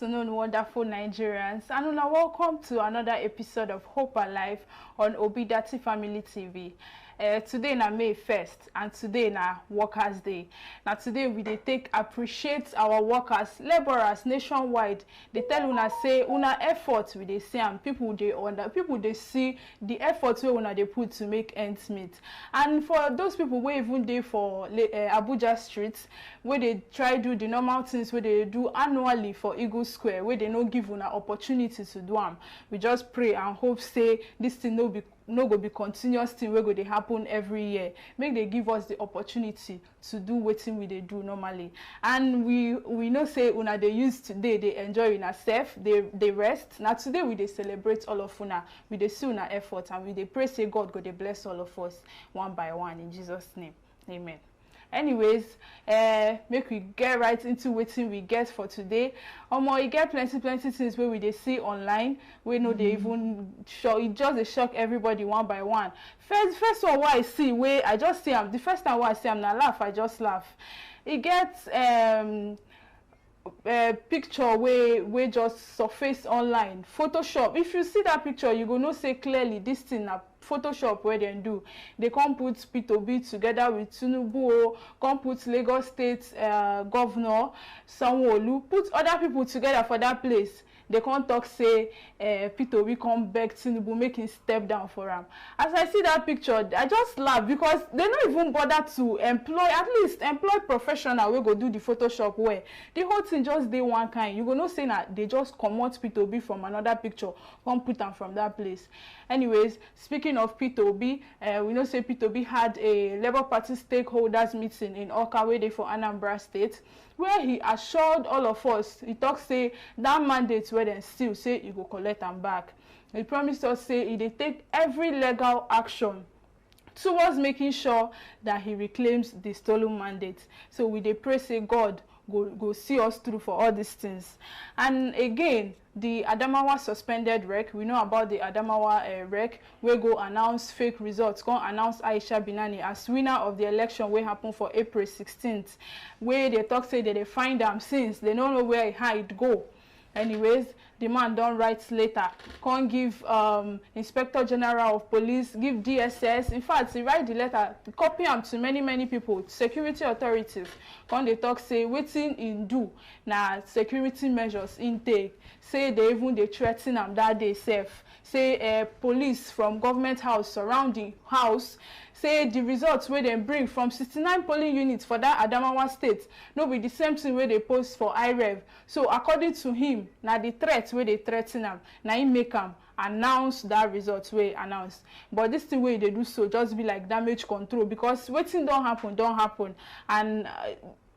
afternoon, wonderful Nigerians, and welcome to another episode of Hope Alive on Obidati Family TV. Today na May 1st, and today na Workers' Day. Now today we dey take appreciate our workers, laborers nationwide. They tell una say una effort we dey see, and people they see the effort wey una dey put to make ends meet. And for those people wey even dey for Abuja streets, where they try do the normal things where they do annually for Eagle Square, where they no give una opportunity to do them. We just pray and hope say this thing no go be continuous thing wey go dey happen every year. Make they give us the opportunity to do wetin we dey do normally. And we know say una dey use today, they enjoy una self, they rest. Now today we dey celebrate all of una, we dey see una effort, and we dey pray say God go dey bless all of us one by one in Jesus' name. Amen. Anyways, make we get right into wetin we get for today. You get plenty things where we dey see online. We know they even show it, just they shock everybody one by one. First one what I see, where I just see the first time what I see I'm not laugh, I just laugh. It gets picture where just surface online, Photoshop. If you see that picture, you go know say clearly this thing na Photoshop where they do. They come put P2B together with Tinubu, come put Lagos State Governor Sanwo-Olu, put other people together for that place. They can't talk say P2B come beg Tinubu, make him step down for him. As I see that picture, I just laugh because they don't even bother to at least employ professional wey go do the Photoshop where the whole thing just dey one kind. You go know say that they just comot P2B from another picture, come put them from that place. Anyways, speaking of P2B, we know say P2B had a Labour Party stakeholders meeting in Awka wey dey for Anambra State, where he assured all of us, he talk say that mandate where they still say he go collect them back. He promised us say he dey take every legal action towards making sure that he reclaims the stolen mandate. So we dey pray say God go see us through for all these things. And again, the Adamawa suspended REC, we know about the Adamawa REC, we go announce fake results, go announce Aisha Binani as winner of the election wey happen for April 16th, where they talk say that they find them since they don't know where it go. Anyways, the man don't write later, can't give Inspector General of Police, give DSS. In fact, he write the letter, copy them to many people, security authorities. When they talk say wetin in do na security measures intake. Say they threaten them that day safe. Say police from government house surrounding house. Say the results where they bring from 69 polling units for that Adamawa state no be the same thing where they post for IREV. So according to him, now the threats where they threaten them, now he make them announce that results where announced. But this thing where they do so just be like damage control, because waiting don't happen. And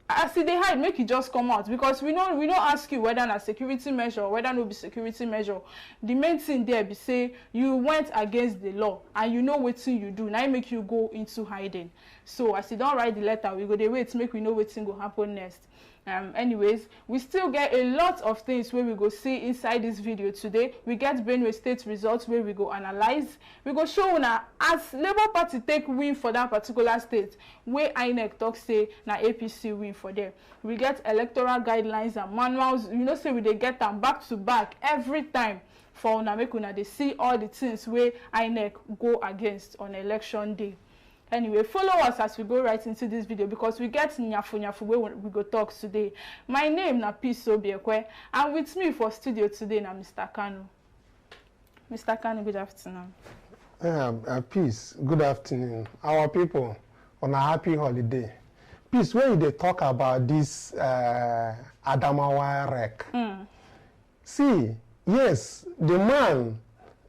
as they hide, make it just come out, because we don't ask you whether na security measure or whether no be security measure. The main thing there be say you went against the law and you know what thing you do. Now make you go into hiding. So as you don't write the letter, we go dey wait make we know what thing go happen next. Anyways, we still get a lot of things where we go see inside this video today. We get Benue State results where we go analyze. We go show una as Labour Party take win for that particular state, where INEC talk say na APC win for there. We get electoral guidelines and manuals. You know say we dey get them back to back every time for una, make una dey see all the things where INEC go against on election day. Anyway, follow us as we go right into this video, because we get nyafu where we go talk today. My name na Peace Obiekwe, and with me for studio today na Mr. Kanu. Mr. Kanu, good afternoon. Peace, good afternoon. Our people on a happy holiday. Peace, when they talk about this Adamawa REC. See, yes, the man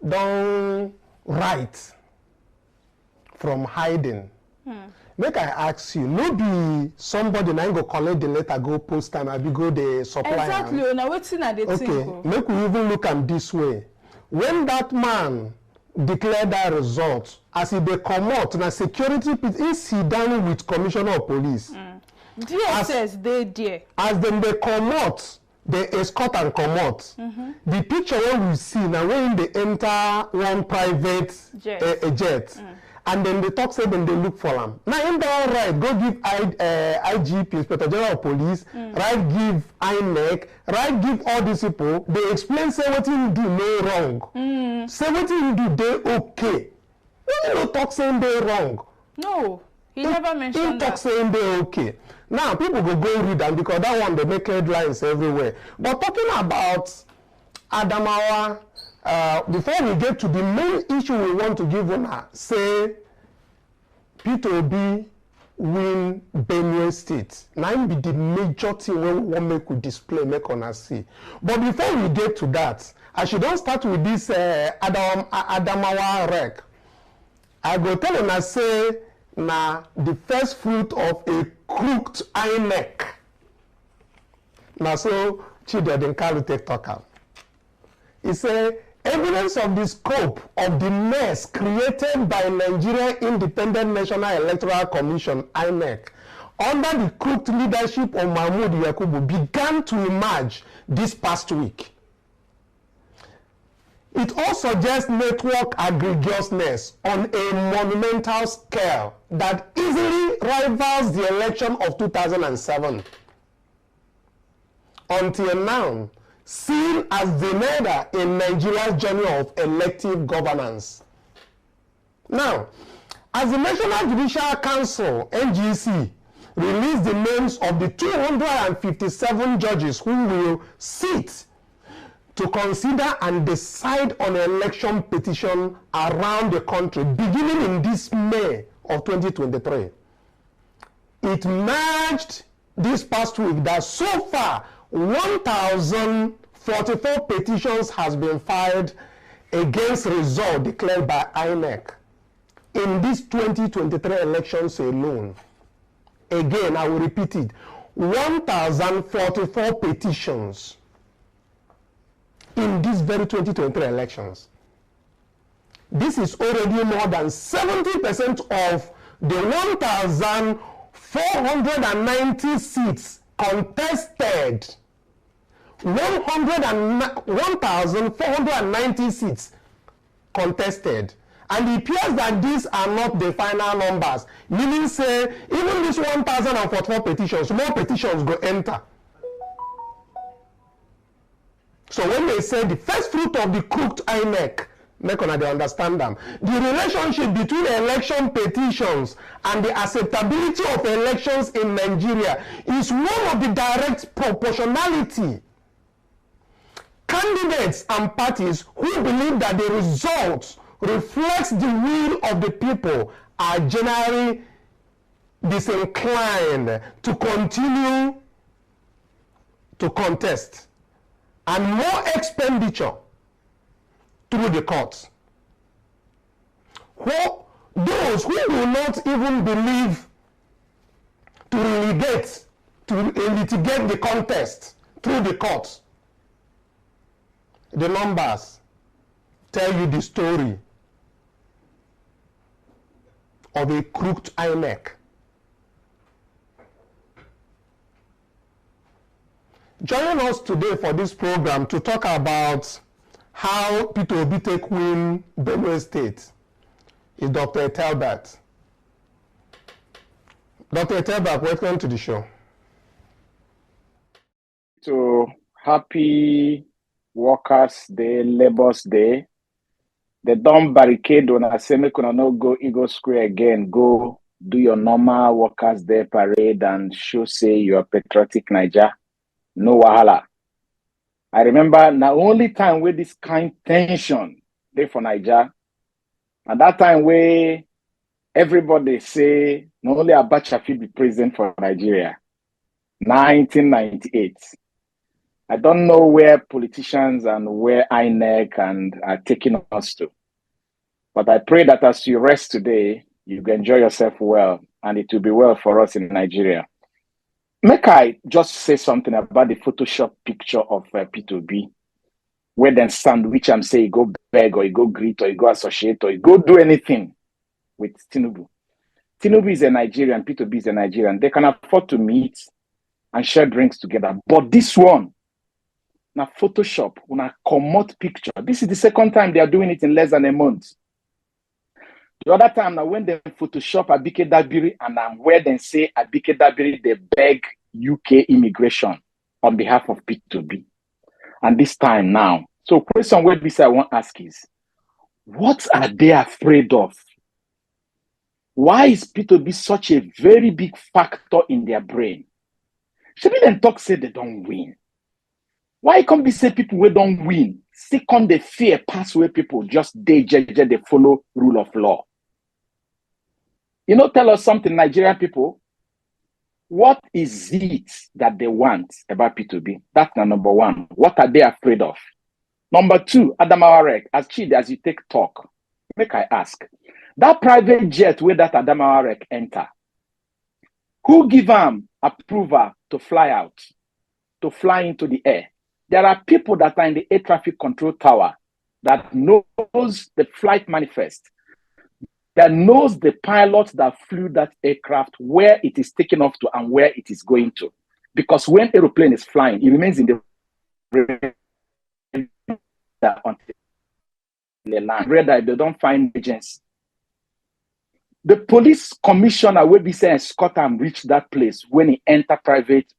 don't write from hiding. Make I ask you, no be somebody now go collect the letter, go post time, I be go the supply. Exactly. Now what's in the okay, make we even look at this way. When that man declared that result, as he dey come out, na security, is he done with Commissioner of Police? DSS they there. As them they come out, they escort and come out. The picture when we see now when they enter one private jet. and then they talk say then they look for them. Now in that right, go give IGP, Inspector General of Police, right, give INEC, right, give all these people. They explain say what you do no wrong. Say what you do they okay. You don't talk saying they wrong. No, he never mentioned that. He talk saying they okay. Now people go read them because that one they make headlines everywhere. But talking about Adamawa, before we get to the main issue we want to give on, say P2B win Benue State. Now be the major thing we want make we display, make on us see. But before we get to that, I should don't start with this Adamawa REC. I go tell you say na the first fruit of a crooked INEC. Now so Chidi den Kanu take talk am. He say evidence of the scope of the mess created by Nigeria Independent National Electoral Commission (INEC) under the crooked leadership of Mahmoud Yakubu began to emerge this past week. It also suggests network egregiousness on a monumental scale that easily rivals the election of 2007. Until now, seen as the leader in Nigeria's journey of elective governance. Now, as the National Judicial Council, NJC, released the names of the 257 judges who will sit to consider and decide on election petition around the country, beginning in this May of 2023. It merged this past week that so far 1,044 petitions has been filed against result declared by INEC in these 2023 elections alone. Again, I will repeat it, 1,044 petitions in these very 2023 elections. This is already more than 70% of the 1,490 seats contested. 1,490 seats contested. And it appears that these are not the final numbers. Meaning say, even these 1,044 petitions, more petitions go enter. So when they say the first fruit of the crooked INEC, make una they understand them. The relationship between election petitions and the acceptability of elections in Nigeria is one of the direct proportionality. Candidates and parties who believe that the results reflects the will of the people are generally disinclined to continue to contest, and more expenditure through the courts. Those who do not even believe to litigate the contest through the courts, the numbers tell you the story of a crooked INEC. Joining us today for this program to talk about how P2B take win Benue State is Dr. Talbot. Dr. Talbot, welcome to the show. So happy Workers' Day, Labour's Day. They don't barricade when I say make una no go Eagle Square again. Go do your normal Workers' Day parade and show say you are patriotic Niger. No wahala. I remember the only time where this kind tension dey for Niger, and that time where everybody say not only Abacha fit be president for Nigeria, 1998. I don't know where politicians and where INEC are taking us to. But I pray that as you rest today, you can enjoy yourself well, and it will be well for us in Nigeria. Make I just say something about the Photoshop picture of P2B, where then sandwich and say, you go beg, or you go greet, or you go associate, or you go do anything with Tinubu. Tinubu is a Nigerian, P2B is a Nigerian. They can afford to meet and share drinks together. But this one, now Photoshop, when I commot picture, this is the second time they are doing it in less than a month. The other time, now when they Photoshop Abike Dabiri and I'm where they say Abike Dabiri, they beg UK immigration on behalf of P2B. And this time now, so question where this I want to ask is, what are they afraid of? Why is P2B such a very big factor in their brain? Should we then talk say they don't win? Why can't we say people who don't win? Second, they fear pass where people just they follow rule of law. You know, tell us something, Nigerian people. What is it that they want about P2B? That's number one. What are they afraid of? Number two, Adamawa REC, as Chidi, as you take talk, make I ask, that private jet where that Adamawa REC enter, who give them approval to fly out, to fly into the air? There are people that are in the air traffic control tower that knows the flight manifest, that knows the pilot that flew that aircraft, where it is taken off to and where it is going to. Because when aeroplane is flying, it remains in the until they land. Rather, they don't find agents. The police commissioner will be saying escort and reach that place when he enter private.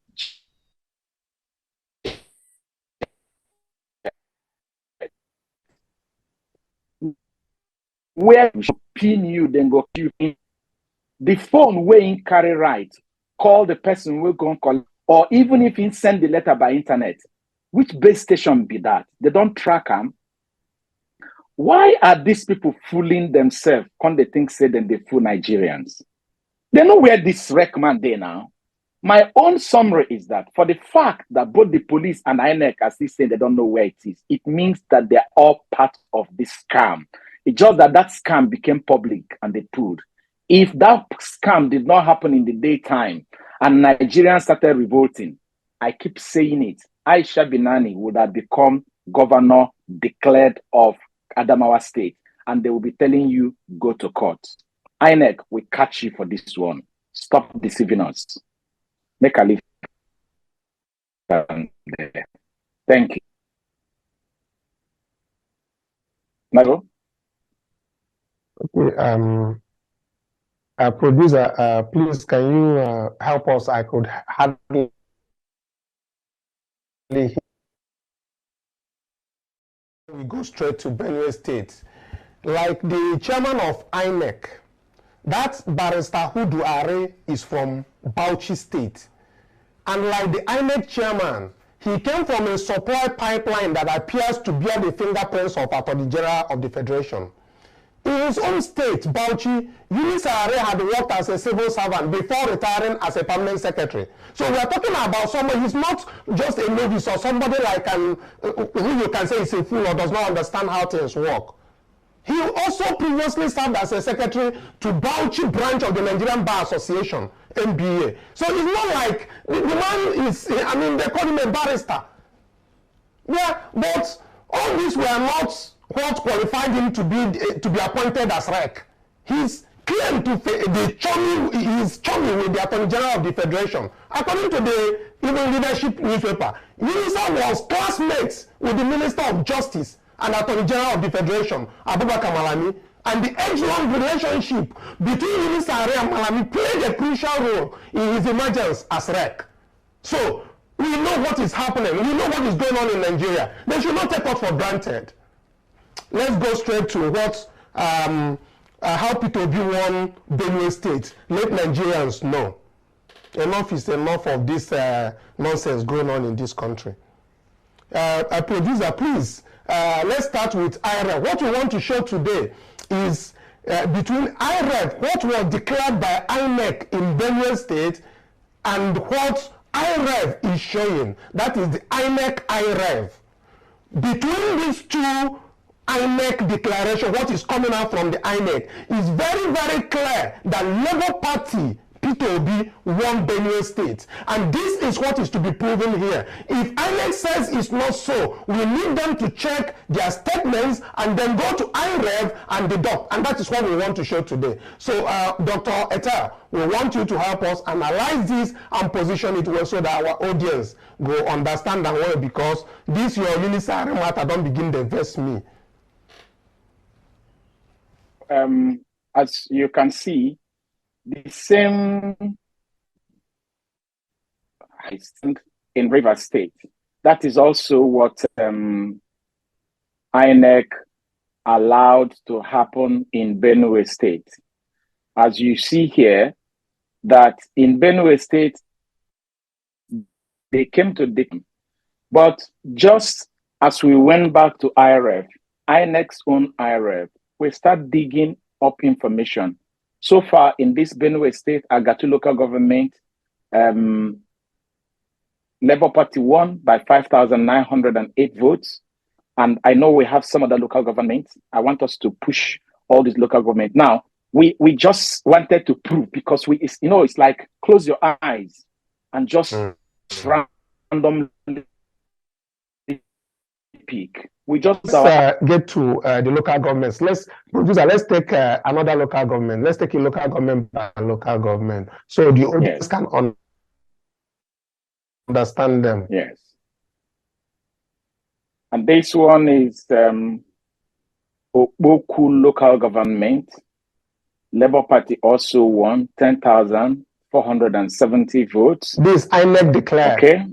Where pin you, then go you in. The phone where he carry right, call the person who go and call, or even if he send the letter by internet, which base station be that? They don't track them. Why are these people fooling themselves when they think say then they fool Nigerians? They know where this REC man they now. My own summary is that for the fact that both the police and INEC are still saying they don't know where it is, it means that they're all part of this scam. It's just that that scam became public and they pulled. If that scam did not happen in the daytime and Nigerians started revolting, I keep saying it, Aisha Binani would have become governor declared of Adamawa State, and they will be telling you, go to court. INEC will catch you for this one. Stop deceiving us. Make a leave. Thank you. Nago? Okay, producer, please, can you help us? I could hardly hear. We go straight to Benue State. Like the chairman of INEC, that barrister Hudu Are is from Bauchi State. And like the INEC chairman, he came from a supply pipeline that appears to bear the fingerprints of Attorney General of the Federation. In his own state, Bauchi, Eunice Are had worked as a civil servant before retiring as a permanent secretary. So we are talking about someone, he's not just a novice or somebody like who you can say is a fool or does not understand how things work. He also previously served as a secretary to Bauchi branch of the Nigerian Bar Association, NBA. So it's not like the man is, I mean, they call him a barrister. Yeah, but all these were not what qualified him to be appointed as REC. He's claimed to he's chummy with the Attorney General of the Federation. According to the even leadership newspaper, Unisa was classmates with the Minister of Justice and Attorney General of the Federation, Abubakar Malami, and the age-long relationship between Unisa and Malami played a crucial role in his emergence as REC. So we know what is happening. We know what is going on in Nigeria. They should not take us for granted. Let's go straight to what how P2B won Benue State. Let Nigerians know. Enough is enough of this nonsense going on in this country. Producer, please, let's start with IREV. What we want to show today is between IREV, what was declared by INEC in Benue State, and what IREV is showing. That is the INEC IREV. Between these two INEC declaration, what is coming out from the INEC is very, very clear that Labour Party P2B won Benue State. And this is what is to be proven here. If INEC says it's not so, we need them to check their statements and then go to IREV and deduct. And that is what we want to show today. So, Dr. Etel, we want you to help us analyze this and position it well so that our audience will understand and well, because this your Unisa matter don't begin to vex me. as you can see, the same I think in Rivers State. That is also what INEC allowed to happen in Benue State. As you see here, that in Benue State, they came to the, but just as we went back to IRF, INEC's own IRF, we start digging up information. So far in this Benue State, Agatu local government, Labour Party won by 5,908 votes. And I know we have some other local governments. I want us to push all these local governments. Now, we just wanted to prove, because it's like close your eyes and just randomly pick. We just get to the local governments. Let's take another local government. Let's take a local government by local government, so the audience can understand them. Yes. And this one is Okboku local government. Labour Party also won 10,470 votes. This INEC declared. Okay.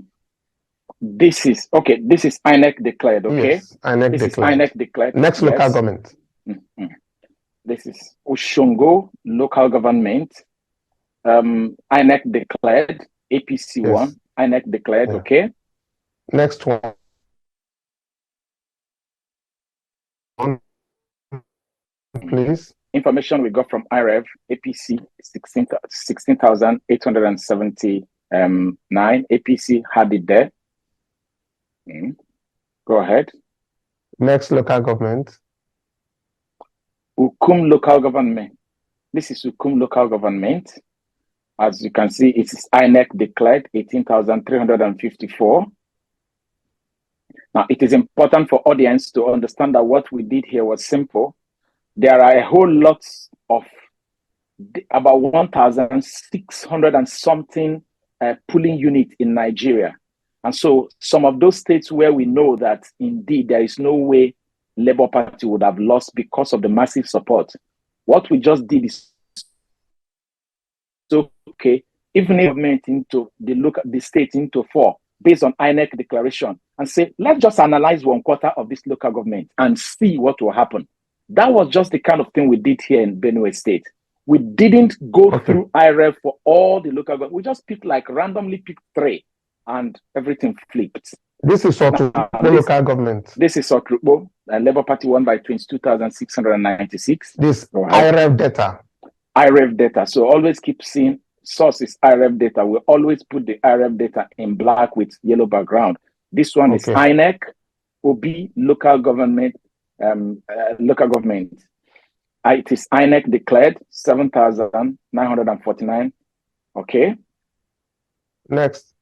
This is INEC declared. Okay. Yes, INEC declared. INEC declared. Next local government. Mm-hmm. This is Oshongo local government. INEC declared. APC won. INEC declared. Yeah. Okay. Next one. Please. Information we got from IRF, APC 16,879. APC had it there. Go ahead. Next local government. Ukum local government. This is Ukum local government. As you can see, it is INEC declared 18,354. Now, it is important for audience to understand that what we did here was simple. There are a whole lot of about 1,600 and something polling units in Nigeria. And so some of those states where we know that indeed there is no way Labour Party would have lost because of the massive support. What we just did is, even if government into the state into 4 based on INEC declaration and say, let's just analyze 1/4 of this local government and see what will happen. That was just the kind of thing we did here in Benue State. We didn't go through IRF for all the local government. We just randomly picked 3 and everything flipped. This is the local government. This is Sotrubo. Labour Party won by 22,696. This IRF data. IRF data. So always keep seeing source is IRF data. We always put the IRF data in black with yellow background. This one is INEC, OB, local government. Local government. It is INEC declared 7,949. Okay. Next.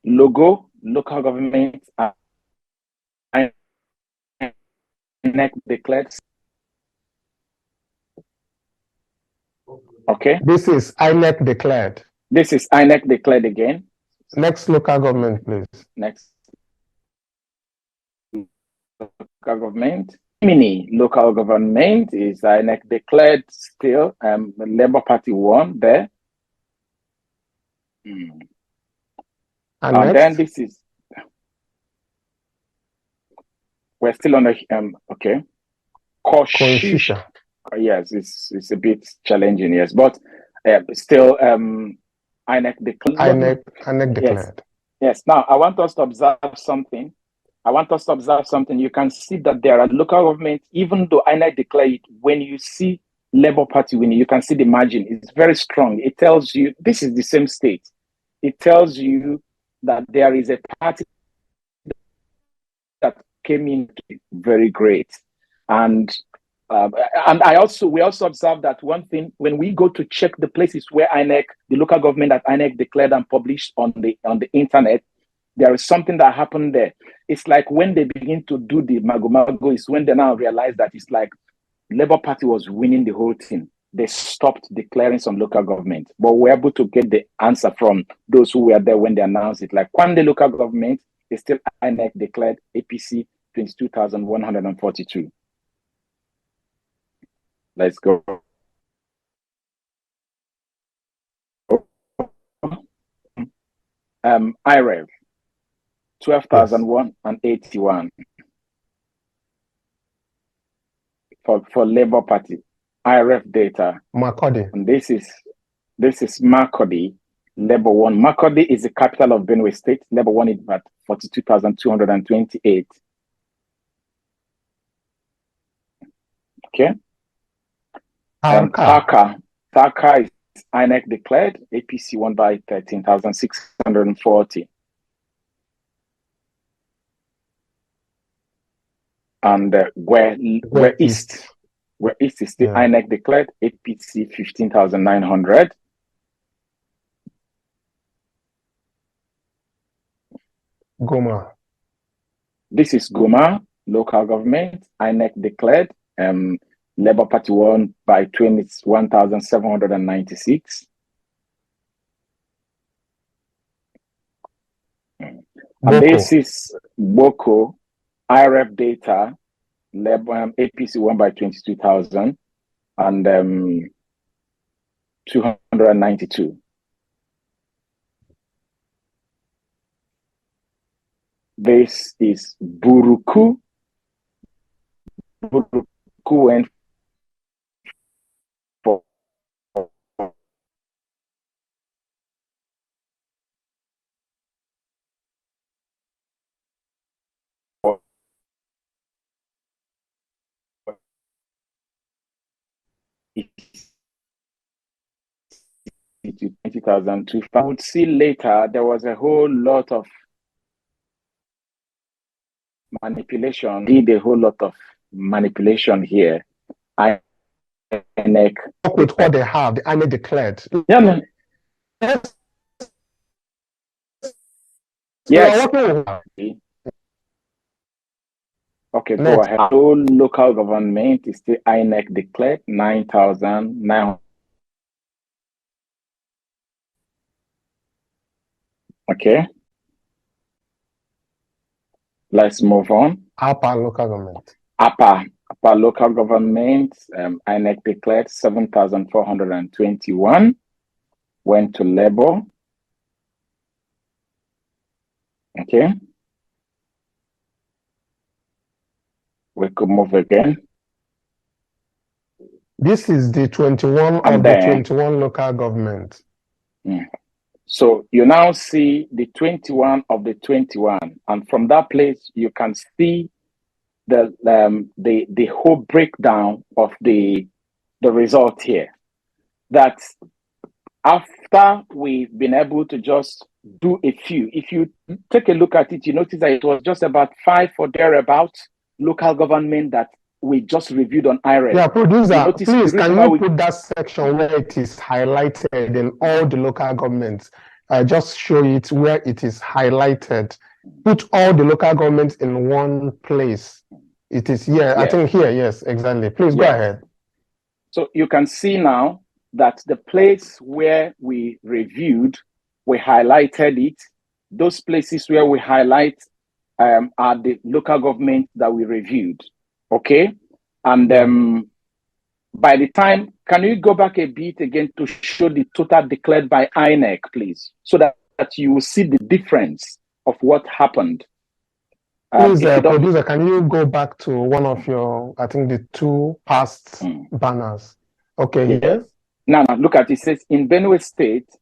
Logo, local government. INEC declared. Okay. This is INEC declared. This is INEC declared again. Next local government, please. Next. Local government. Mini local government is INEC declared still. Labour Party won there. And then this is, we're still on the Koshisha. Yes, it's a bit challenging, yes, but still INEC declared. INEC declared. Yes. Now I want us to observe something. You can see that there are local governments, even though INEC declared it, when you see Labour Party winning, you can see the margin. It's very strong. It tells you this is the same state. It tells you that there is a party that came in very great. And we also observed that one thing, when we go to check the places where INEC, the local government that INEC declared and published on the internet, there is something that happened there. It's like when they begin to do the mago is when they now realize that it's like Labour Party was winning the whole thing. They stopped declaring some local government, but we're able to get the answer from those who were there when they announced it. Like Kwande local government is still INEC declared APC 22,142. Let's go. IREV 12,181 for Labour Party. IREV data. Makurdi. And this is Makurdi, Labour 1. Makurdi is the capital of Benue State. Labour 1 is at 42,228. Okay. Taka is INEC declared. APC won by 13,640. And where East is the INEC declared. APC 15,900. Goma. This is Goma, local government. INEC declared. Labour Party won by 21,796. And this is Boko, IREF data. APC won by 22,000 and 292. This is Buruku. Buruku went for to 20,000. I would see later there was a whole lot of manipulation. Did a whole lot of manipulation here. INEC with what they have, the INEC declared. Yeah, man. Yes. Okay, go ahead. So local government is the INEC declared 9,900. Okay. Let's move on. Upper local government. Upper local government, INEC declared 7,421. Went to Labour. Okay. We could move again. This is the 21 of the 21 local government. So you now see the 21 of the 21, and from that place you can see the whole breakdown of the result here. That after we've been able to just do a few, if you take a look at it, you notice that it was just about 5 or thereabouts local government that we just reviewed on IREC. Yeah, producer, please, can you put that section where it is highlighted in all the local governments? Just show it where it is highlighted. Put all the local governments in one place. It is here, yes. I think here, yes, exactly. Please go ahead. So you can see now that the place where we reviewed, we highlighted it. Those places where we highlight are the local government that we reviewed. Okay, and by the time, can you go back a bit again to show the total declared by INEC, please, so that you will see the difference of what happened. Please, producer, can you go back to one of your, I think the 2 past banners? Okay, yes. Now look at it. It says in Benue State,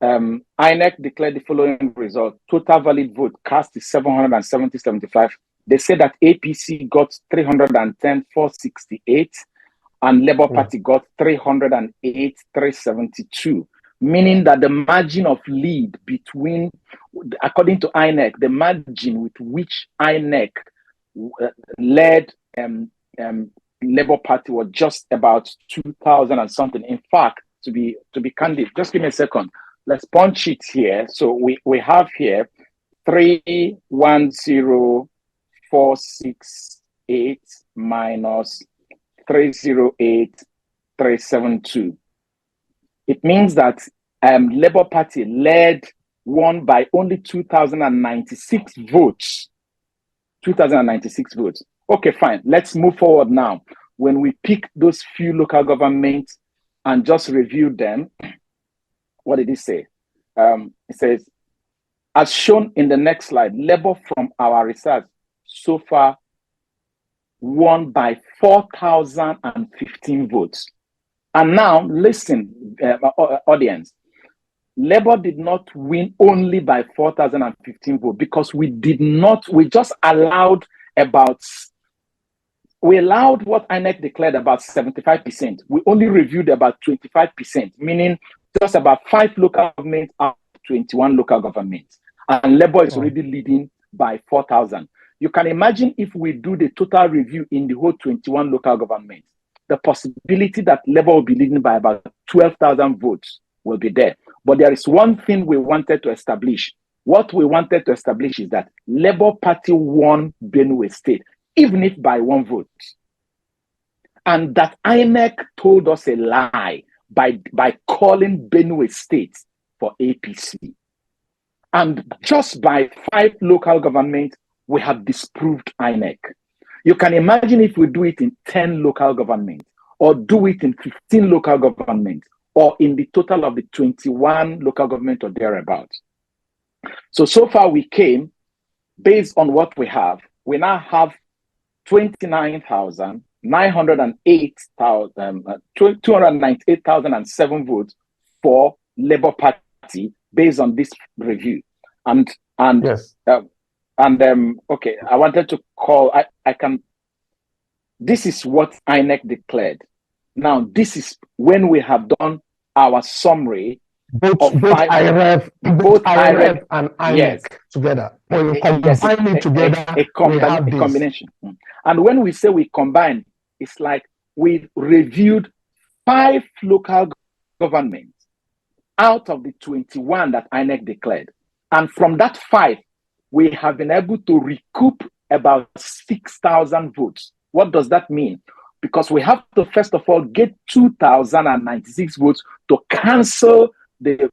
INEC declared the following result: total valid vote cast is 770.75. They said that APC got 310,468 and Labour Party got 308,372, meaning that the margin of lead between, according to INEC, the margin with which INEC led Labour Party was just about 2,000 and something. In fact, to be candid, just give me a second. Let's punch it here. So we have here 310,468 minus 308,372. It means that Labour Party won by only 2,096 votes. 2,096 votes. Okay, fine. Let's move forward now. when we pick those few local governments and just review them, what did it say? It says, as shown in the next slide, Labour from our research so far won by 4,015 votes. And now, listen, audience, Labour did not win only by 4,015 votes because we just allowed we allowed what INEC declared about 75%. We only reviewed about 25%, meaning just about 5 local governments out of 21 local governments. And Labour is already leading by 4,000. You can imagine if we do the total review in the whole 21 local governments, the possibility that Labour will be leading by about 12,000 votes will be there. But there is one thing we wanted to establish. What we wanted to establish is that Labour Party won Benue State, even if by 1 vote. And that INEC told us a lie by calling Benue State for APC. And just by 5 local governments, we have disproved INEC. You can imagine if we do it in 10 local governments, or do it in 15 local governments, or in the total of the 21 local government or thereabouts. So far we came, based on what we have, we now have 298,007 votes for Labour Party based on this review. And yes. Okay, I wanted to call, this is what INEC declared. Now, this is when we have done our summary. Both IRF and INEC, yes, together. When we combine it together, a combination. And when we say we combine, it's like we reviewed 5 local governments out of the 21 that INEC declared. And from that 5, we have been able to recoup about 6,000 votes. What does that mean? Because we have to, first of all, get 2,096 votes to cancel the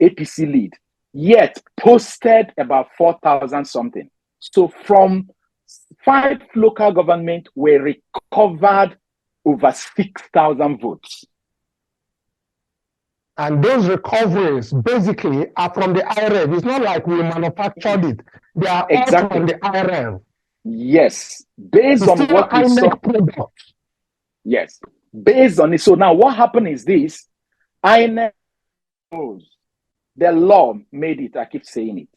APC lead, yet posted about 4,000 something. So from 5 local governments, we recovered over 6,000 votes. And those recoveries basically are from the IRF. It's not like we manufactured it. They are all from the IRF. Yes, based on what we saw. Yes, based on it. So now what happened is this: INEC knows, the law made it, I keep saying it,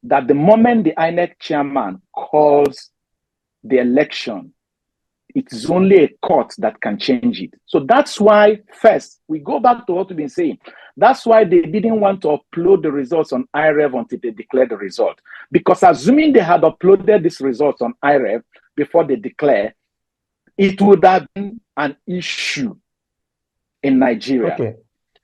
that the moment the INEC chairman calls the election, it's only a court that can change it. So that's why, first, we go back to what we've been saying. That's why they didn't want to upload the results on IREV until they declared the result. Because assuming they had uploaded these results on IREV before they declare, it would have been an issue in Nigeria.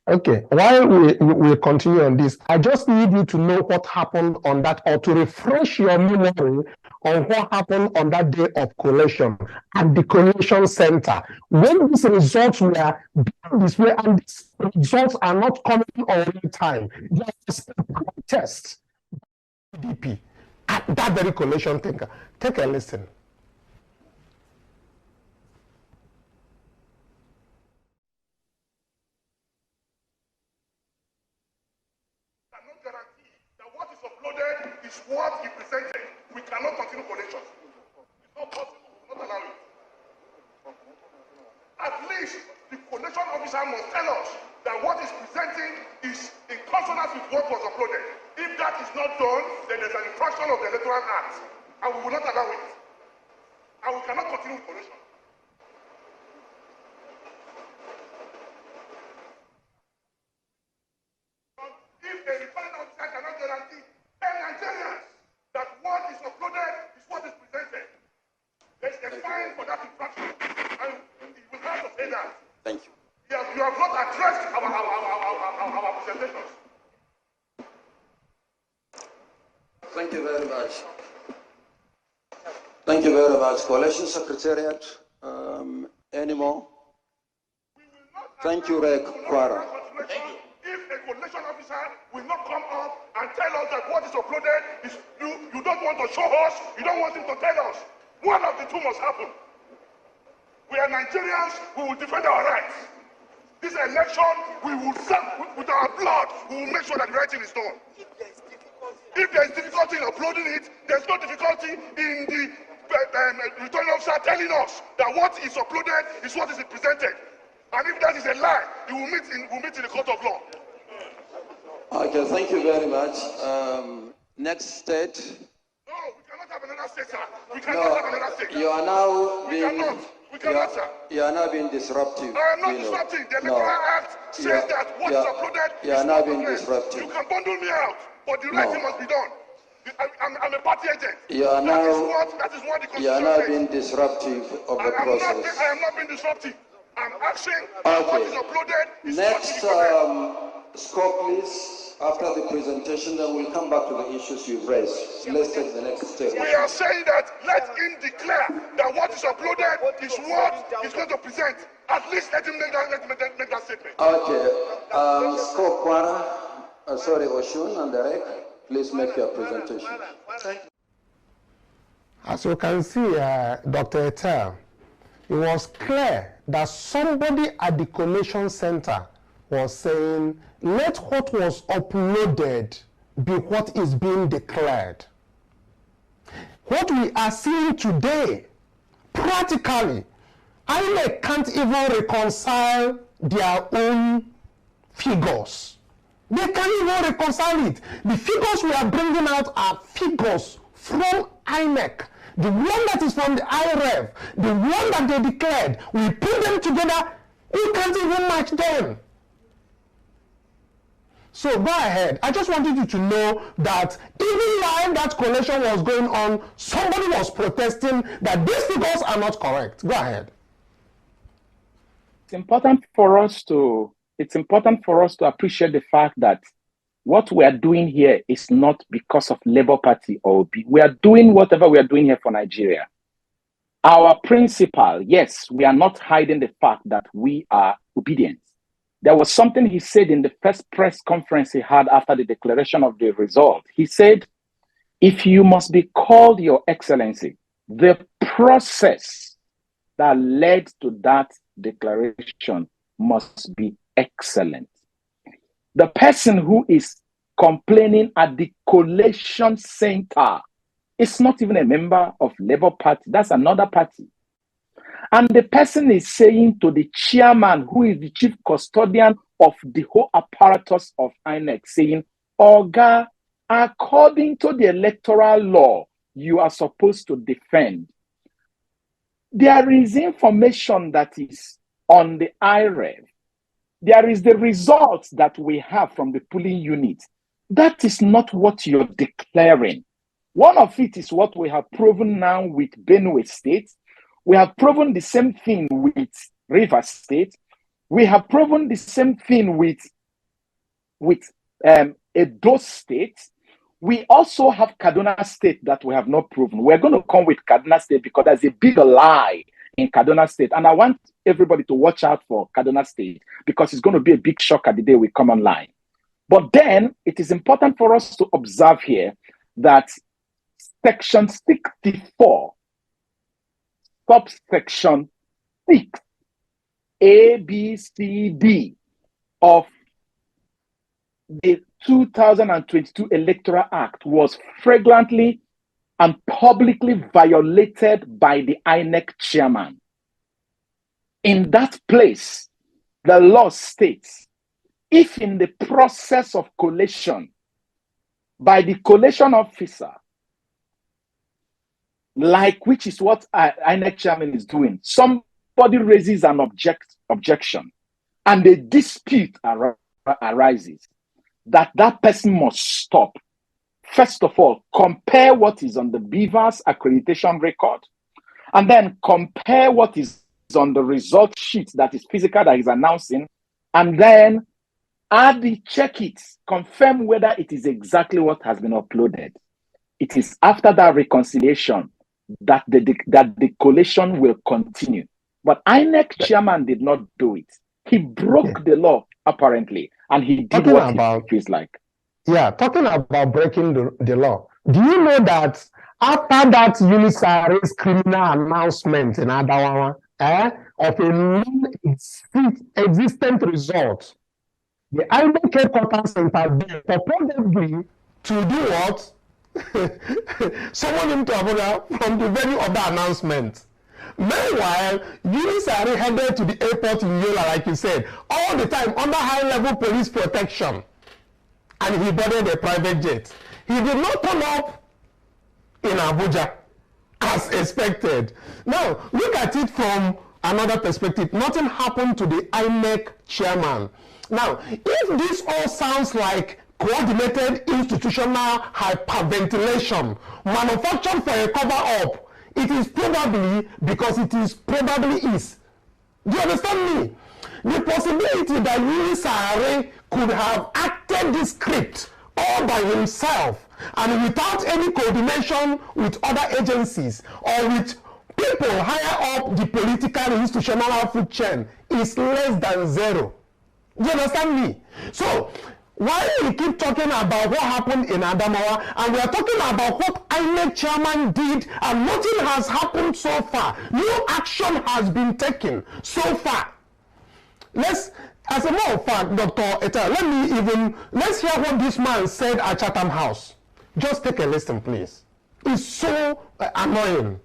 Okay. While we continue on this, I just need you to know what happened on that, or to refresh your memory on what happened on that day of collation at the collation center. When these results were done this way, and these results are not coming all the time, there was a protest by PDP at that very collation center. Take a listen. Is what he presented. We cannot continue collations. It's not possible. We will not allow it. At least the collation officer must tell us that what is presenting is in consonance with what was uploaded. If that is not done, then there's an infraction of the Electoral Act, and we will not allow it. And we cannot continue with collation. If a returning officer cannot guarantee Nigerians that what is uploaded is what is presented, there's a fine for that infraction, and it will have to say that. Thank you. You have not addressed our presentations. Thank you very much. Thank you very much. Coalition Secretariat, any more? Thank you, Reg Kwara. Thank you. If a coalition officer will not come up and tell us that what is uploaded is you don't want to show us, you don't want him to tell us One of the two must happen. We are Nigerians, we will defend our rights. This election, we will serve with our blood, we will make sure that the right thing is done. If there is difficulty in uploading it, there's no difficulty in the returning officer telling us that what is uploaded is what is presented. And if that is a lie, you will meet in the court of law. Okay, thank you very much. Next state. No, we cannot have another state, sir. We cannot have another state. You are now being... We cannot, sir. You are now being disruptive. I am not disrupting. The Electoral Act says that what is uploaded you are is now not being uploaded. disruptive. You can bundle me out, but the right thing must be done. I'm a party agent. You are that is what the Constitution You are now says. being disruptive of the process. I am not being disruptive. I'm asking what is uploaded is Next score, please. After the presentation, then we'll come back to the issues you've raised. Let's take the next step. We are saying that let him declare that what is uploaded is what he's going to present. At least let him make that statement. Okay. Score Kwara, sorry, Oshun and the REC, please make your presentation. As you can see, Dr. Etel, it was clear that somebody at the collation center was saying, let what was uploaded be what is being declared. What we are seeing today, practically, INEC can't even reconcile their own figures. They can't even reconcile it. The figures we are bringing out are figures from INEC. The one that is from the IRF, the one that they declared, we put them together, you can't even match them. So go ahead. I just wanted you to know that even while that collation was going on, somebody was protesting that these figures are not correct. Go ahead. It's important for us to appreciate the fact that what we are doing here is not because of Labour Party or OB. We are doing whatever we are doing here for Nigeria. Our principle, yes, we are not hiding the fact that we are obedient. There was something he said in the first press conference he had after the declaration of the result. He said, if you must be called Your Excellency, the process that led to that declaration must be excellent. The person who is complaining at the collation center is not even a member of Labour Party. That's another party. And the person is saying to the chairman, who is the chief custodian of the whole apparatus of INEC, saying, Oga, according to the electoral law, you are supposed to defend. There is information that is on the IREV. There is the results that we have from the polling unit. That is not what you're declaring. One of it is what we have proven now with Benue State. We have proven the same thing with Rivers State. We have proven the same thing with Edo State. We also have Kaduna State that we have not proven. We're going to come with Kaduna State because there's a big lie in Kaduna State. And I want everybody to watch out for Kaduna State because it's going to be a big shock at the day we come online. But then it is important for us to observe here that Section 64, subsection 6, A, B, C, D of the 2022 Electoral Act was flagrantly and publicly violated by the INEC chairman. In that place, the law states, if in the process of collation by the collation officer, like which is what INEC chairman is doing, somebody raises an objection and a dispute arises, that person must stop. First of all, compare what is on the Beavers accreditation record, and then compare what is on the result sheet that is physical that is announcing, and then check it, confirm whether it is exactly what has been uploaded. It is after that reconciliation that the collation will continue. But INEC chairman did not do it. He broke the law, apparently, and he did what he feels like. Yeah, talking about breaking the law. Do you know that After that Unisare's criminal announcement in Adamawa of a non-existent result, the INEC headquarters intervened purportedly to do what? Summon him to Abuja from the venue of the announcement. Meanwhile, Unisari headed to the airport in Yola, like you said, all the time under high-level police protection. And he boarded a private jet. He did not turn up in Abuja as expected. Now, look at it from another perspective. Nothing happened to the INEC chairman. Now, if this all sounds like coordinated institutional hyperventilation manufactured for a cover-up, it is probably because it is probably is. Do you understand me? The possibility that Unisare could have acted this script all by himself and without any coordination with other agencies or with people higher up the political institutional food chain is less than zero. Do you understand me? So, why we keep talking about what happened in Adamawa, and we are talking about what INEC chairman did, and nothing has happened so far. No action has been taken so far. As a matter of fact, Dr. Eta, let's hear what this man said at Chatham House. Just take a listen, please. It's so annoying.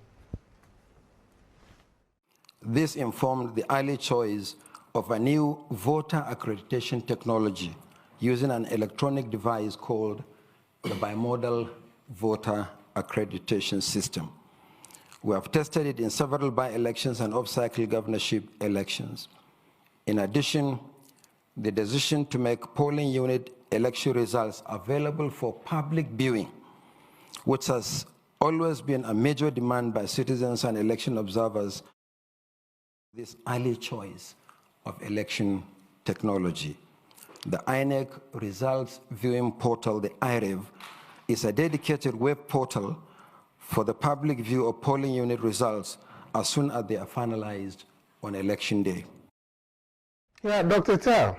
This informed the early choice of a new voter accreditation technology using an electronic device called the bimodal voter accreditation system. We have tested it in several by-elections and off-cycle governorship elections. In addition, the decision to make polling unit election results available for public viewing, which has always been a major demand by citizens and election observers, this early choice of election technology. The INEC Results Viewing Portal, the IREV, is a dedicated web portal for the public view of polling unit results as soon as they are finalized on election day. Yeah, Dr. Tell,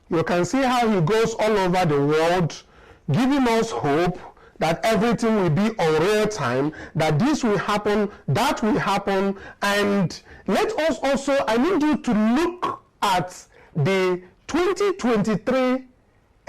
you can see how he goes all over the world, giving us hope that everything will be on real time, that this will happen, that will happen, and let us also, I need you to look at the 2023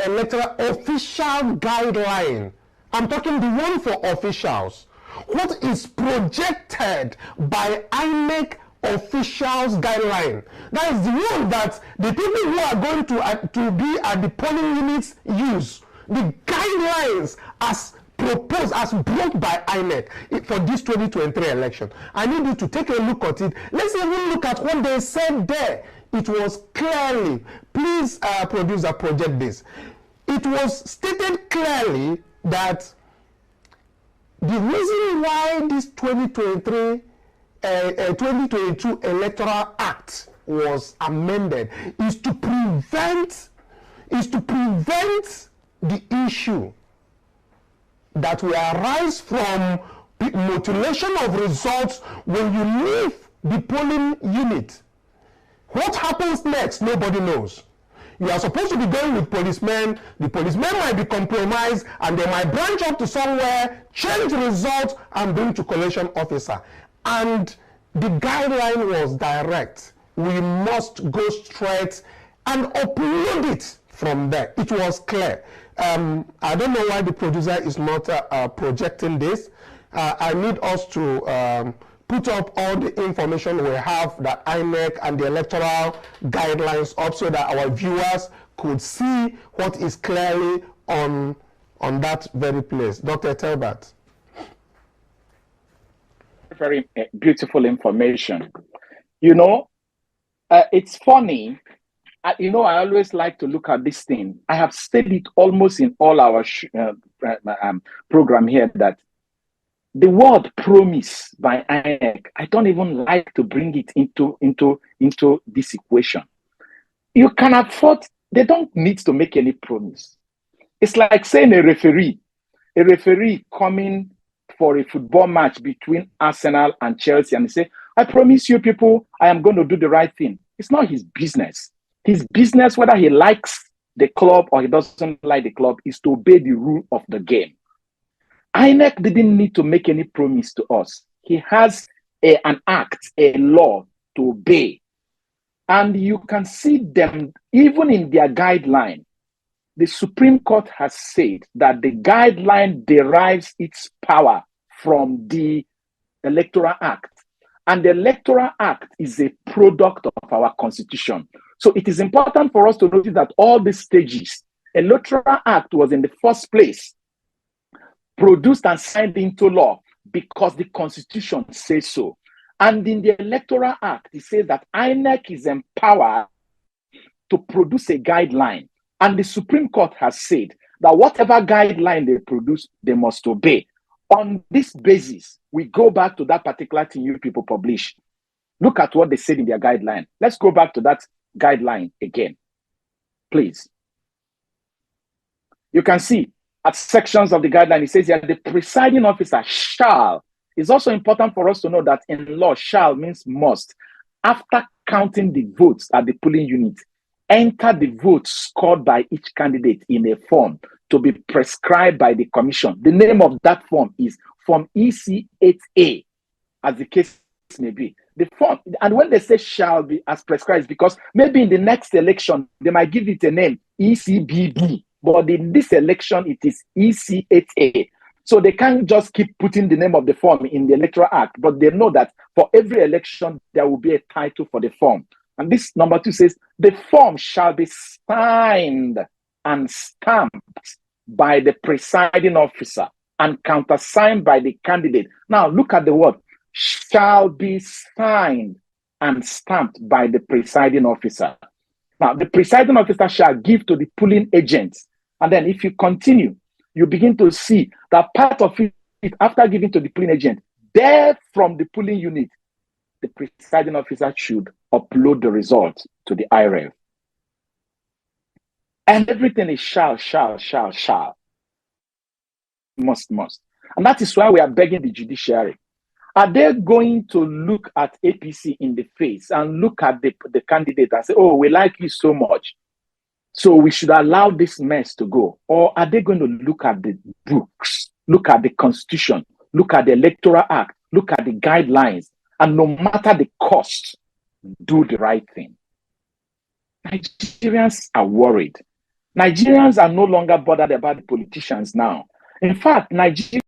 electoral official guideline. I'm talking the one for officials. What is projected by INEC officials guideline? That is the one that the people who are going to be at the polling units use. The guidelines as proposed, as brought by INEC for this 2023 election. I need you to take a look at it. Let's even look at what they said there. It was clearly, please producer, project this. It was stated clearly that the reason why this 2022 Electoral Act was amended is to prevent the issue that will arise from mutilation of results when you leave the polling unit. What happens next, nobody knows. You are supposed to be going with policemen. The policemen might be compromised and they might branch up to somewhere, change the results, and bring to collation officer. And the guideline was direct. We must go straight and upload it from there. It was clear. I don't know why the producer is not projecting this. I need us to put up all the information we have, that INEC and the electoral guidelines up, so that our viewers could see what is clearly on that very place. Dr. Telbert. Very beautiful information. You know, it's funny. I always like to look at this thing. I have said it almost in all our program here, that the word promise by INEC, I don't even like to bring it into this equation. You can afford, they don't need to make any promise. It's like saying a referee coming for a football match between Arsenal and Chelsea and say, I promise you people, I am going to do the right thing. It's not his business. His business, whether he likes the club or he doesn't like the club, is to obey the rule of the game. INEC didn't need to make any promise to us. He has an act, a law to obey. And you can see them, even in their guideline, the Supreme Court has said that the guideline derives its power from the Electoral Act. And the Electoral Act is a product of our Constitution. So it is important for us to notice that all these stages, Electoral Act was in the first place produced and signed into law because the Constitution says so. And in the Electoral Act, it says that INEC is empowered to produce a guideline. And the Supreme Court has said that whatever guideline they produce, they must obey. On this basis, we go back to that particular thing you people publish. Look at what they said in their guideline. Let's go back to that guideline again, please. You can see at sections of the guideline, it says that the presiding officer shall. It's also important for us to know that in law, shall means must. After counting the votes at the polling unit, enter the votes scored by each candidate in a form to be prescribed by the commission. The name of that form is Form EC8A, as the case may be. The form, and when they say shall be as prescribed, because maybe in the next election, they might give it a name, ECBB, but in this election, it is EC8A. So they can't just keep putting the name of the form in the Electoral Act, but they know that for every election, there will be a title for the form. And this number 2 says, the form shall be signed and stamped by the presiding officer and countersigned by the candidate. Now look at the word, shall be signed and stamped by the presiding officer. Now the presiding officer shall give to the polling agents. And then if you continue, you begin to see that part of it, after giving to the polling agent, there from the polling unit, the presiding officer should upload the results to the IREV. And everything is shall. Must. And that is why we are begging the judiciary. Are they going to look at APC in the face and look at the candidate and say, oh, we like you so much, so we should allow this mess to go? Or are they going to look at the books, look at the Constitution, look at the Electoral Act, look at the guidelines, and no matter the cost, do the right thing? Nigerians are worried. Nigerians are no longer bothered about the politicians now. In fact, Nigerians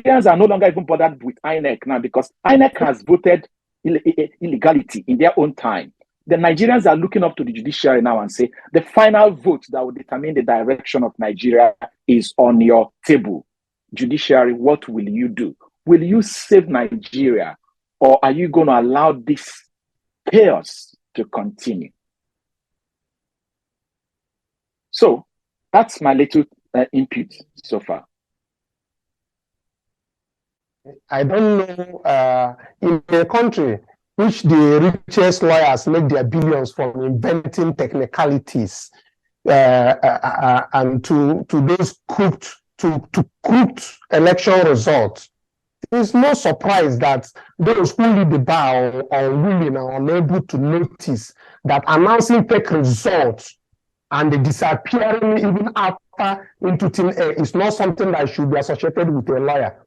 are no longer even bothered with INEC now because INEC has voted illegality in their own time. The Nigerians are looking up to the judiciary now and say, the final vote that will determine the direction of Nigeria is on your table. Judiciary, what will you do? Will you save Nigeria, or are you going to allow this chaos to continue? So that's my little input so far. I don't know, in a country which the richest lawyers make their billions from inventing technicalities and to those crooked election results, it's no surprise that those who lead the bar are unwilling or unable to notice that announcing fake results and the disappearing even after into thin air is not something that should be associated with a lawyer,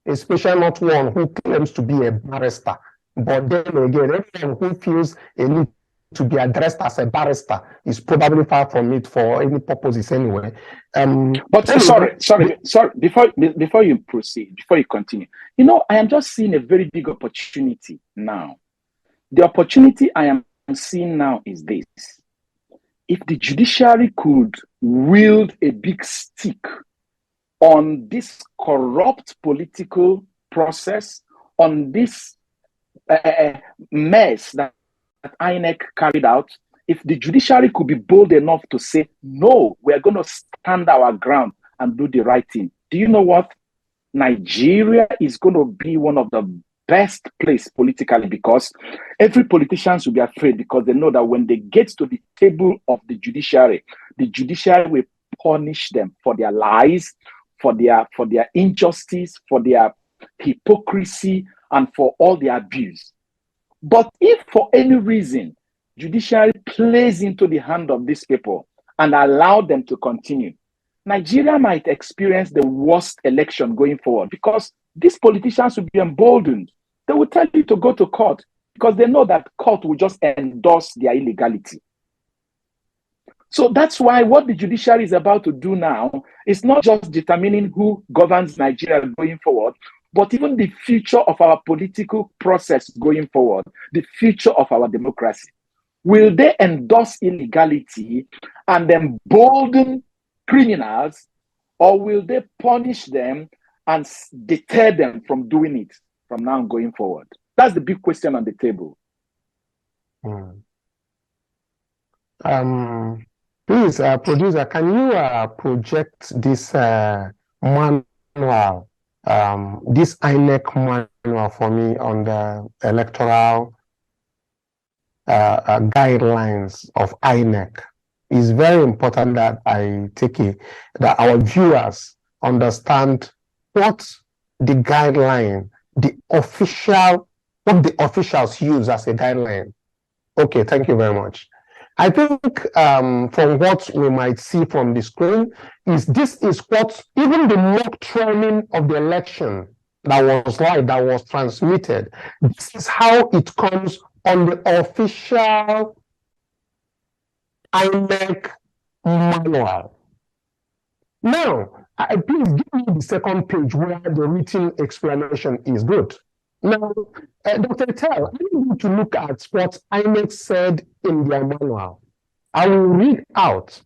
especially not one who claims to be a barrister. But then again, everyone who feels a need to be addressed as a barrister is probably far from it for any purposes anyway. But sorry, before you proceed, before you continue, I am just seeing a very big opportunity now. The opportunity I am seeing now is this. If the judiciary could wield a big stick on this corrupt political process, on this mess that INEC carried out, if the judiciary could be bold enough to say, no, we're going to stand our ground and do the right thing, do you know what? Nigeria is going to be one of the best place politically, because every politician will be afraid, because they know that when they get to the table of the judiciary will punish them for their lies, for their injustice, for their hypocrisy, and for all the abuse. But if for any reason judiciary plays into the hand of these people and allow them to continue, Nigeria might experience the worst election going forward because these politicians will be emboldened. They will tell you to go to court because they know that court will just endorse their illegality. So that's why what the judiciary is about to do now is not just determining who governs Nigeria going forward, but even the future of our political process going forward, the future of our democracy. Will they endorse illegality and embolden criminals, or will they punish them and deter them from doing it from now going forward? That's the big question on the table. Please, producer, can you project this manual, this INEC manual for me on the electoral guidelines of INEC? It's very important that that our viewers understand what the guideline, what the officials use as a guideline. Okay, thank you very much. I think from what we might see from the screen this is what even the mock training of the election that was live, that was transmitted. This is how it comes on the official INEC manual. Now, please give me the second page where the written explanation is good. Now, Dr. Tell, I need to look at what INEC said in their manual. I will read out.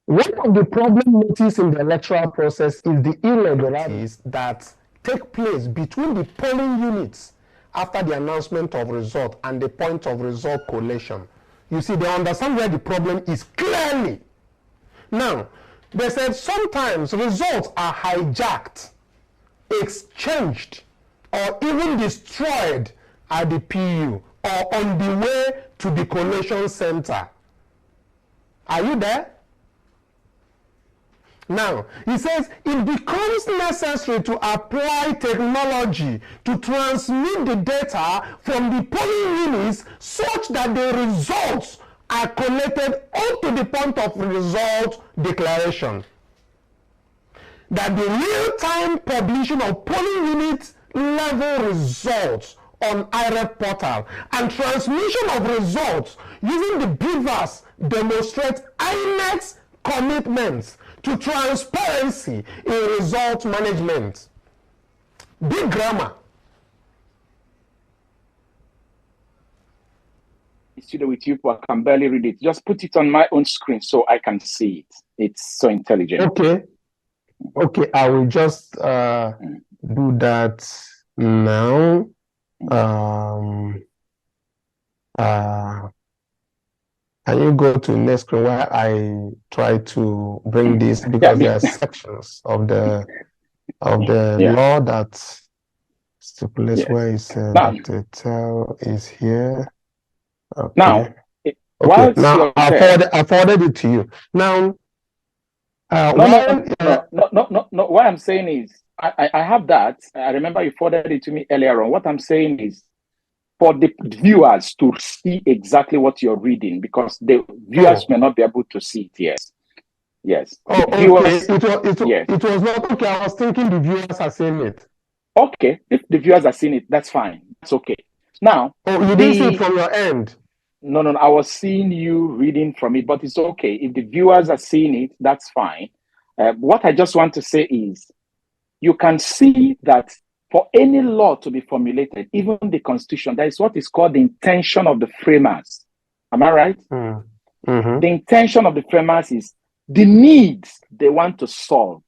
One of the problems noticed in the electoral process is the irregularities that take place between the polling units after the announcement of result and the point of result collation. You see, they understand where the problem is clearly. Now, they said sometimes results are hijacked, exchanged, or even destroyed at the PU or on the way to the collation center. Are you there? Now, he says it becomes necessary to apply technology to transmit the data from the polling units such that the results are collated up to the point of result declaration. That the real-time publishing of polling units level results on IREF portal and transmission of results using the beavers demonstrate INEC's commitments to transparency in result management. Big grammar. Chidi with you, I can barely read it. Just put it on my own screen so I can see it. It's so intelligent. Okay. Okay, I will just do that now. Can you go to the next screen where I try to bring this, because there are sections of the law that stipulates where it says that the tell is here. Okay. Now, now I forwarded it to you. Now, no. What I'm saying is, I have that. I remember you forwarded it to me earlier on. What I'm saying is, for the viewers to see exactly what you're reading, because the viewers may not be able to see it. Yes. Oh, okay. Viewers, it was not okay. I was thinking the viewers are seeing it. Okay, if the viewers are seeing it, that's fine. That's okay. Now, you didn't see it from your end. No, I was seeing you reading from it, but it's okay. If the viewers are seeing it, that's fine. What I just want to say is, you can see that for any law to be formulated, even the Constitution, that is what is called the intention of the framers. Am I right? Mm-hmm. The intention of the framers is the needs they want to solve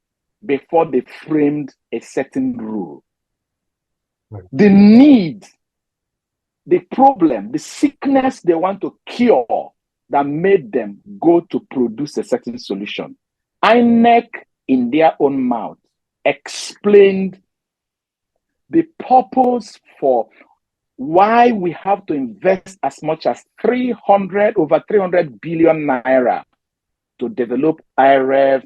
before they framed a certain rule. The need, the problem, the sickness they want to cure that made them go to produce a certain solution. INEC, in their own mouth, explained the purpose for why we have to invest as much as over 300 billion naira to develop IREF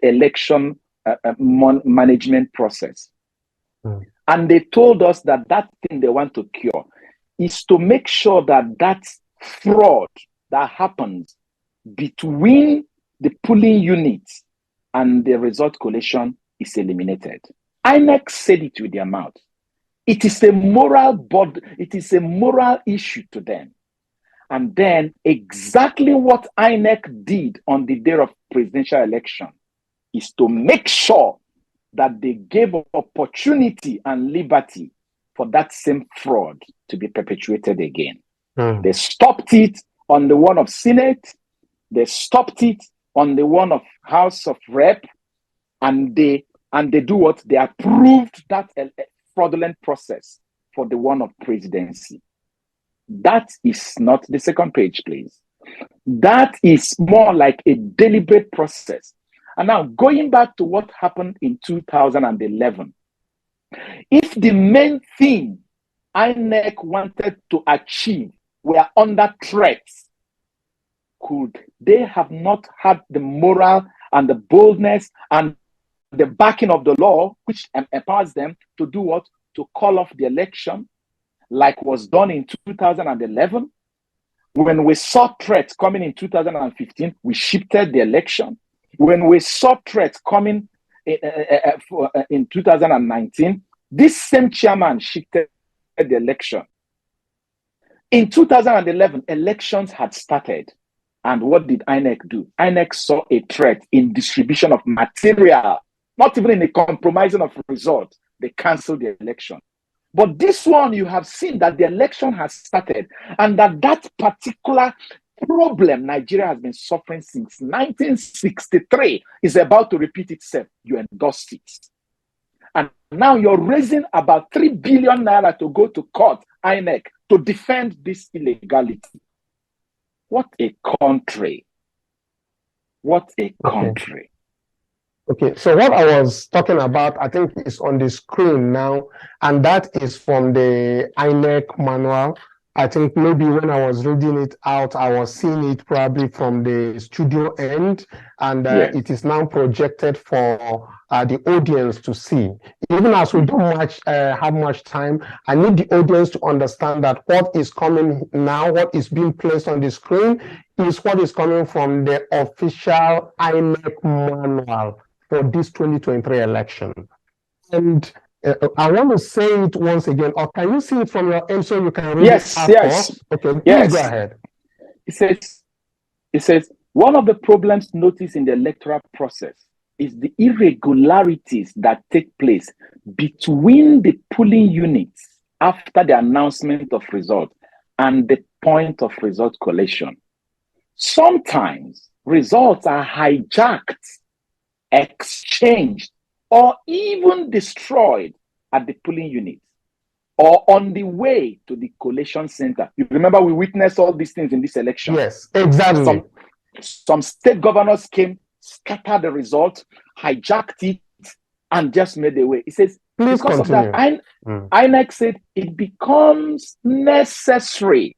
election management process. And they told us that that thing they want to cure is to make sure that that fraud that happens between the polling units and the result collation is eliminated. INEC said it with their mouth. It is a moral issue to them. And then exactly what INEC did on the day of presidential election is to make sure that they gave opportunity and liberty for that same fraud to be perpetuated again. They stopped it on the one of Senate. They stopped it on the one of House of Rep. And they do what? They approved that fraudulent process for the one of presidency. That is not the second page, please. That is more like a deliberate process. And now going back to what happened in 2011, if the main thing INEC wanted to achieve were under threat, could they have not had the moral and the boldness and the backing of the law, which empowers them to do what? To call off the election, like was done in 2011. When we saw threats coming in 2015, we shifted the election. When we saw threats coming in 2019, this same chairman shifted the election. In 2011, elections had started. And what did INEC do? INEC saw a threat in distribution of material, not even in the compromising of results. They canceled the election. But this one, you have seen that the election has started and that particular problem Nigeria has been suffering since 1963 is about to repeat itself. You endorsed it. And now you're raising about 3 billion naira to go to court, INEC, to defend this illegality. What a country. What a country. Okay, so what I was talking about, I think is on the screen now, and that is from the INEC manual. I think maybe when I was reading it out, I was seeing it probably from the studio end, and yes, it is now projected for the audience to see. Even as we don't have much time, I need the audience to understand that what is coming now, what is being placed on the screen, is what is coming from the official INEC manual for this 2023 election. And I want to say it once again, or can you see it from your end so you can read it out? Yes. Okay, yes. Please go ahead. It says, one of the problems noticed in the electoral process is the irregularities that take place between the polling units after the announcement of results and the point of result collation. Sometimes results are hijacked, exchanged, or even destroyed at the polling unit or on the way to the collation center. You remember we witnessed all these things in this election. Yes, exactly. Some state governors came, scattered the result, hijacked it, and just made their way. It says, please because continue. of that, INEC said it becomes necessary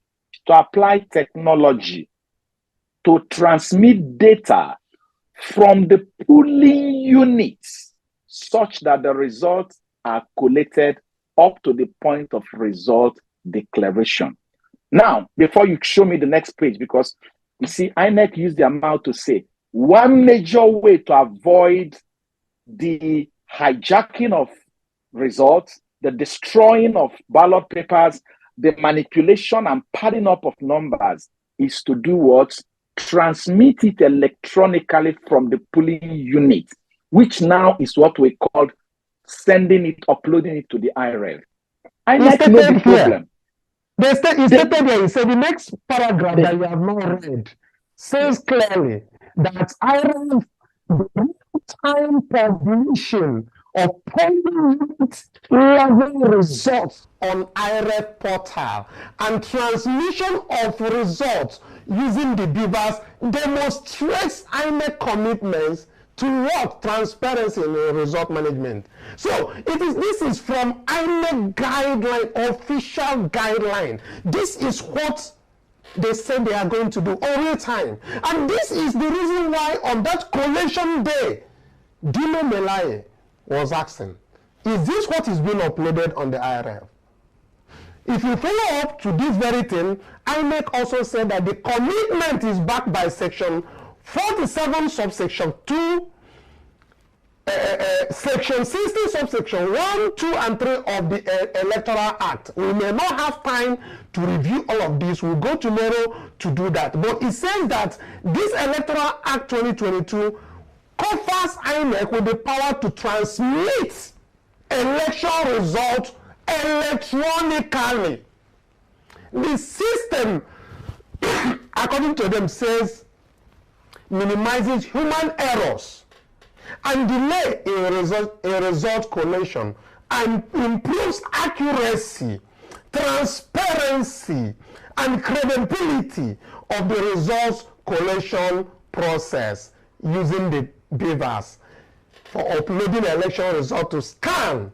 to apply technology to transmit data from the polling units such that the results are collated up to the point of result declaration. Now, before you show me the next page, because you see, INEC used their mouth to say, one major way to avoid the hijacking of results, the destroying of ballot papers, the manipulation and padding up of numbers is to do what? Transmit it electronically from the polling unit, which now is what we call sending it, uploading it to the IRL. INEC know the problem. He said the next paragraph that you have not read says clearly that IRL time publication of polling level results on IREC portal and transmission of results using the beavers demonstrates INEC commitments to what? Transparency in result management. So this is from INEC guideline, official guideline. This is what they said they are going to do all the time. And this is the reason why on that collation day, Dino Melaye was asking, is this what is being uploaded on the IRL? If you follow up to this very thing, INEC also said that the commitment is backed by section 47 subsection 2 Section 60, subsection 1, 2, and 3 of the Electoral Act. We may not have time to review all of this. We'll go tomorrow to do that. But it says that this Electoral Act 2022 covers INEC with the power to transmit election results electronically. The system, according to them, says minimizes human errors and delay in result collation and improves accuracy, transparency, and credibility of the results collation process using the beavers for uploading election result to scan,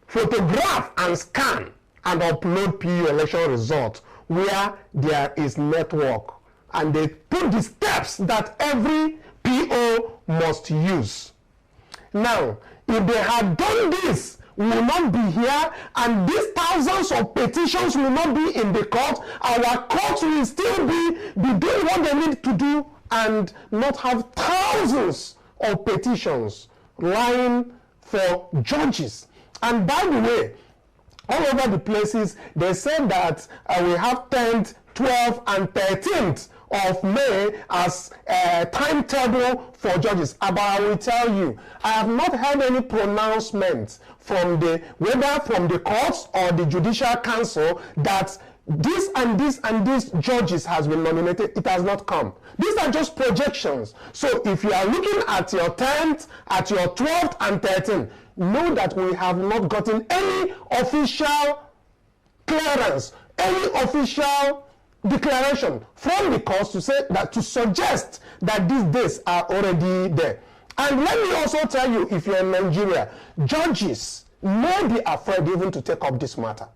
photograph, and scan and upload PU election results where there is network. And they put the steps that every PO must use. Now, if they had done this, we will not be here, and these thousands of petitions will not be in the court. Our courts will still be doing what they need to do and not have thousands of petitions lying for judges. And by the way, all over the places, they said that we have 10th, 12th, and 13th of May as a timetable for judges. But I will tell you, I have not heard any pronouncement from whether from the courts or the Judicial Council that this and this and this judges has been nominated. It has not come. These are just projections. So if you are looking at your 10th, at your 12th and 13th, know that we have not gotten any official clearance, any official declaration from the courts to say that, to suggest that these days are already there. And let me also tell you, if you're in Nigeria, judges may be afraid even to take up this matter,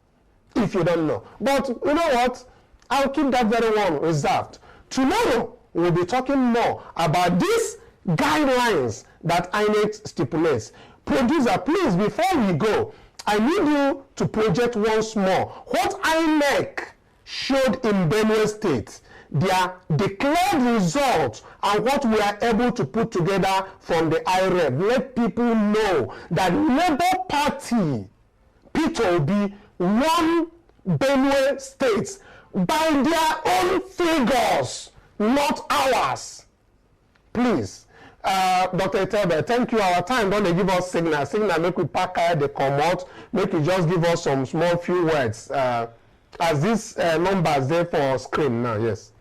if you don't know. But you know what? I'll keep that very one reserved. Tomorrow, we'll be talking more about these guidelines that INEC stipulates. Producer, please, before we go, I need you to project once more what INEC showed in Benue State, their declared results and what we are able to put together from the IREV. Let people know that Labour Party, Peter Obi, won Benue State by their own figures, not ours. Please, Dr. Etelbe, thank you. Our time, don't they give us signal? Signal, make we pack the come out, make you just give us some small few words. As these numbers there for screen now, yes.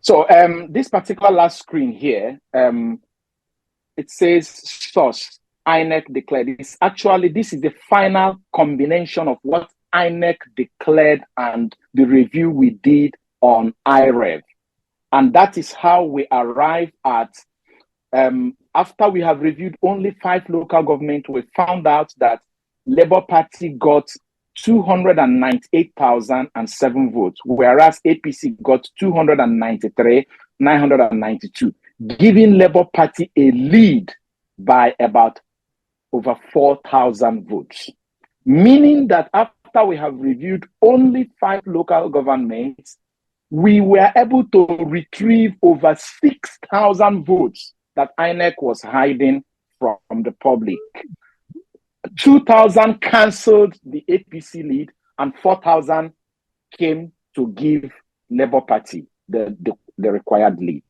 So this particular last screen here, it says source, INEC declared. This is the final combination of what INEC declared and the review we did on IREV. And that is how we arrive at, after we have reviewed only 5 local governments, we found out that Labour Party got 298,007 votes, whereas APC got 293,992, giving Labour Party a lead by about over 4,000 votes. Meaning that after we have reviewed only 5 local governments, we were able to retrieve over 6,000 votes that INEC was hiding from the public. 2,000 cancelled the APC lead, and 4,000 came to give Labour Party the required lead.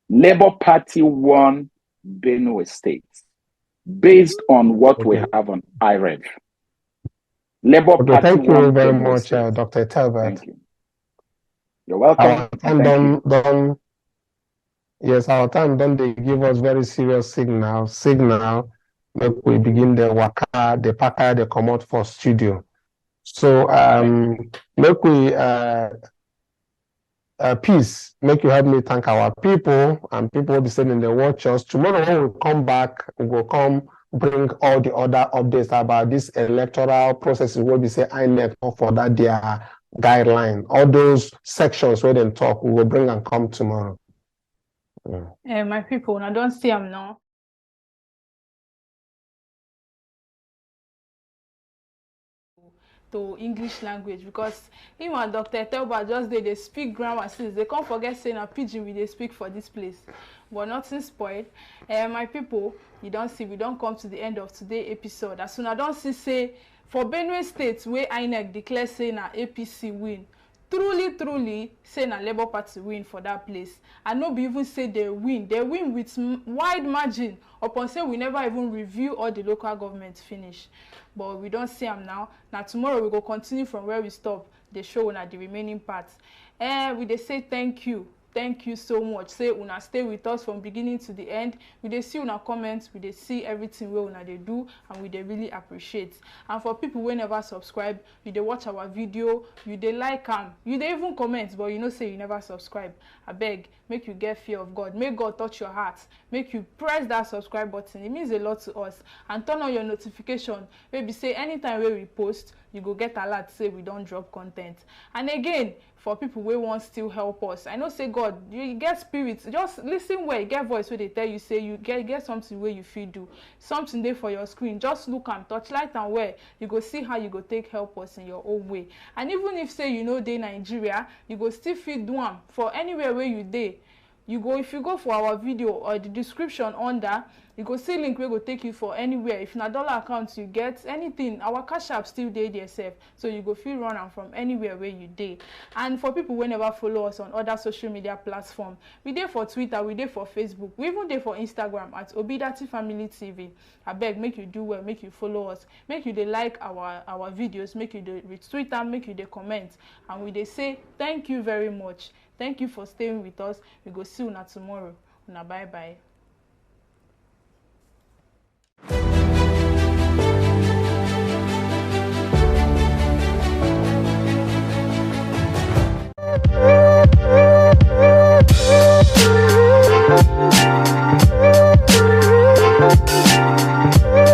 Labour Party won Benue State based on what we have on IREV. Labour Party. Thank you very much, Dr. Etelbe. Thank you. You're welcome. Yes, our time don't they give us very serious signal. Make we begin the waka, the packer, the come out for studio. So make we peace, make you help me thank our people, and people will be sending the watchers. Tomorrow when we come back, we will come bring all the other updates about this electoral processes where we say INEC for that their guideline. All those sections where they talk, we will bring and come tomorrow. My people, I don't see them now. to English language, because him and Dr. Telba just they speak grammar since they can't forget saying a pidgin we they speak for this place. But nothing spoiled. My people, you don't see, we don't come to the end of today's episode. As soon as I don't see say for Benue State where INEC declare say na APC win. Truly say na Labour Party win for that place. And no be even say they win with wide margin upon say we never even review all the local government finish. But we don't see them now. Now tomorrow we go continue from where we stop. They show una the remaining parts. We they say thank you so much. Say una stay with us from beginning to the end. We dey see una comments, we dey see everything wey una dey do, and we dey really appreciate. And for people wey never subscribe, you dey watch our video, you dey like am, you dey even comment, but you know say you never subscribe. Abeg, make you get fear of God. Make God touch your heart. Make you press that subscribe button. It means a lot to us. And turn on your notification. Maybe say anytime we post, you go get alert say we don't drop content. And again, for people wey wan still help us, I know say God, you get spirit, just listen well, get voice wey dey tell you say you get something wey you fit do, something dey for your screen, just look am, touchlight am well, you go see how you go take help us in your own way. And even if say you no dey Nigeria, you go still fit do am for anywhere where you dey. If you go for our video or the description under, you go see link wey go take you for anywhere. If na dollar account you get anything, our cash app still dey there sef, so you go fit run am from anywhere where you dey. And for people wey never follow us on other social media platforms, we dey for Twitter, we dey for Facebook, we even dey for Instagram at Obidati Family TV. Abeg, make you do well, make you follow us, make you dey like our videos, make you dey retweet am, make you dey comment, and we dey say thank you very much. Thank you for staying with us. We go see una tomorrow. Una bye bye.